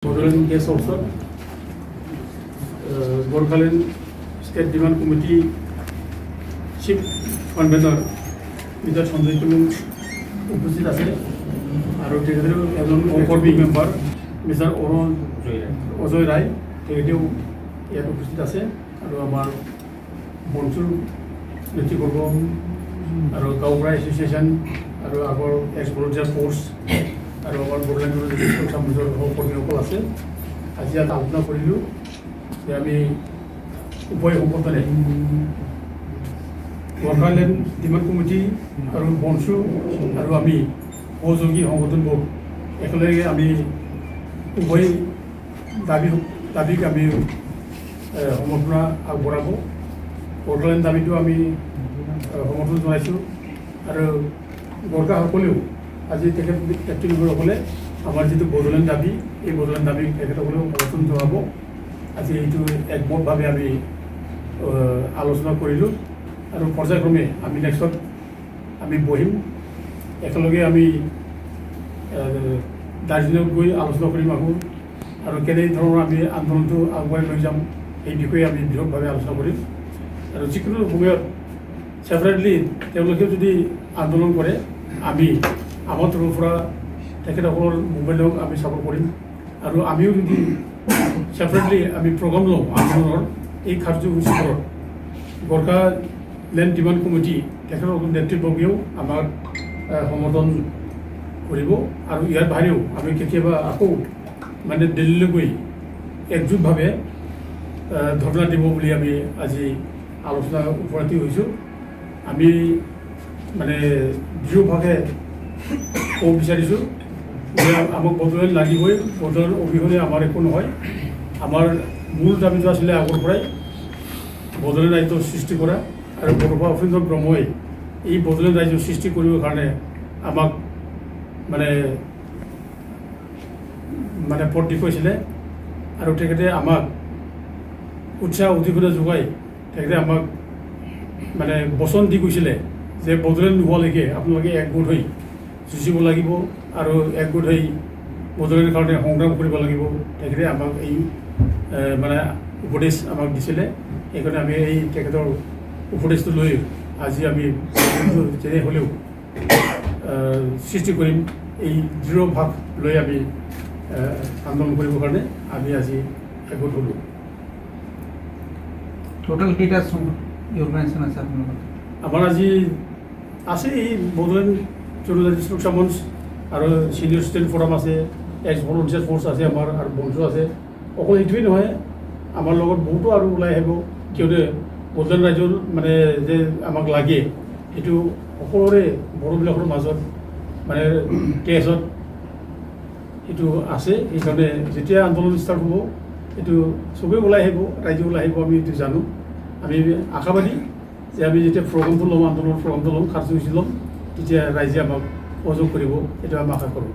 Bodoland guest also, Gorkhaland State Demand Committee Chief Convener, Mr. Sanjay Kulum, উপস্থিত আছে আৰু তেখেতেও এজন অকৰ্মী মেম্বাৰ মিষ্টাৰ অৰুণ অজয় ৰায় তেখেতেও ইয়াত উপস্থিত আছে আৰু আমাৰ মঞ্চৰ নেতৃবৰ্গ আৰু গাঁওবুঢ়া এছ'চিয়েশ্যন আৰু আগৰ এক্স ভলণ্টিয়াৰ ফ'ৰ্চ আৰু আমাৰ বড়োলেণ্ডৰ সমাজৰ সহকৰ্মীসকল আছে। আজি ইয়াত আলোচনা কৰিলোঁ যে আমি উভয় সংগঠনে গোৰ্খালেণ্ড ডিমাণ্ড কমিটি আৰু বনচু আৰু আমি সহযোগী সংগঠনবোৰ একেলগে আমি উভয় দাবীক আমি সমৰ্থন আগবঢ়াব। গোৰ্খালেণ্ড দাবীটো আমি সমৰ্থন জনাইছোঁ আৰু গোৰ্খাসকলেও আজি তেখেত ব্যক্তিসকলে আমাৰ যিটো বড়োলেণ্ড দাবী এই বড়োলেণ্ড দাবীক তেখেতসকলেও সমৰ্থন জনাব। আজি এইটো একমতভাৱে আমি আলোচনা কৰিলোঁ আৰু পৰ্যায়ক্ৰমে আমি নেক্সটত আমি বহিম, একেলগে আমি দাৰ্জিলিঙত গৈ আলোচনা কৰিম আকৌ আৰু কেনেধৰণৰ আমি আন্দোলনটো আগুৱাই লৈ যাম এই বিষয়ে আমি বৃহৎভাৱে আলোচনা কৰিম। আৰু যিকোনো সময়ত ছেপাৰেটলি তেওঁলোকে যদি আন্দোলন কৰে আমি আমাৰ তৰফৰ পৰা তেখেতসকলৰ মোবাইলক আমি ছাপোৰ্ট কৰিম আৰু আমিও যদি ছেপাৰেটলি আমি প্ৰগ্ৰাম লওঁ আন্দোলনৰ এই কাৰ্যসূচীবোৰত গোৰ্খালেণ্ড ডিমাণ্ড কমিটি তেখেতসকলৰ নেতৃবৰ্গেও আমাক সমৰ্থন কৰিব আৰু ইয়াৰ বাহিৰেও আমি কেতিয়াবা আকৌ মানে দিল্লীলৈ গৈ একজোটভাৱে ধৰ্ণা দিব বুলি আমি আজি আলোচনা উপৰাতি হৈছোঁ। আমি মানে দৃঢ়ভাৱে ক'ব বিচাৰিছোঁ যে আমাক বড়োলেণ্ড লাগিবই, বড়োলেণ্ড অবিহনে আমাৰ একো নহয়। আমাৰ মূল দাবীটো আছিলে আগৰ পৰাই বড়োলেণ্ড ৰাজ্যৰ সৃষ্টি কৰা আৰু বড়োবা উপেন্দ্ৰ ব্ৰহ্মই এই বড়োলেণ্ড ৰাজ্যৰ সৃষ্টি কৰিবৰ কাৰণে আমাক মানে পথ দেখুৱাইছিলে আৰু তেখেতে আমাক উৎসাহ অধিকতা যোগাই তেখেতে আমাক মানে বচন দি গৈছিলে যে বড়োলেণ্ড নোহোৱালৈকে আপোনালোকে একগোট হৈ যুঁজিব লাগিব আৰু একগোট হৈ বড়োলেণ্ডৰ কাৰণে সংগ্ৰাম কৰিব লাগিব। তেখেতে আমাক এই মানে উপদেশ আমাক দিছিলে। সেইকাৰণে আমি এই তেখেতৰ উপদেশটো লৈ আজি আমি যেনে হ'লেও সৃষ্টি কৰিম এই দৃঢ় ভাৱ লৈ আমি আন্দোলন কৰিবৰ কাৰণে আমি আজি একগোট হ'লোঁ। টোটাল কেইটা অৰ্গেনাইজেশ্যন আছে আপোনালোকৰ? আমাৰ আজি আছে এই বড়োলেণ্ড জনজাতি সুৰক্ষা মঞ্চ আৰু চিনিয়ৰ ষ্টুডেণ্ট ফৰাম আছে, এক্স ভলণ্টিয়াৰ ফ'ৰ্চ আছে আমাৰ আৰু বনচু আছে। অকল এইটোৱেই নহয়, আমাৰ লগত বহুতো আৰু ওলাই আহিব, কিয়নো বড়োলেণ্ড ৰাজ্যৰ মানে যে আমাক লাগে সেইটো সকলোৰে বড়োবিলাকৰ মাজত মানে তেজত এইটো আছে। সেইকাৰণে যেতিয়া আন্দোলন ষ্টাৰ্ট হ'ব এইটো চবেই ওলাই আহিব, ৰাইজে ওলাই আহিব, আমি এইটো জানো। আমি আশাবাদী যে আমি যেতিয়া প্ৰগ্ৰামটো ল'ম, আন্দোলনৰ প্ৰগ্ৰামটো ল'ম, কাৰ্যসূচী ল'ম, তেতিয়া ৰাইজে আমাক সহযোগ কৰিব, এইটো আমি আশা কৰোঁ।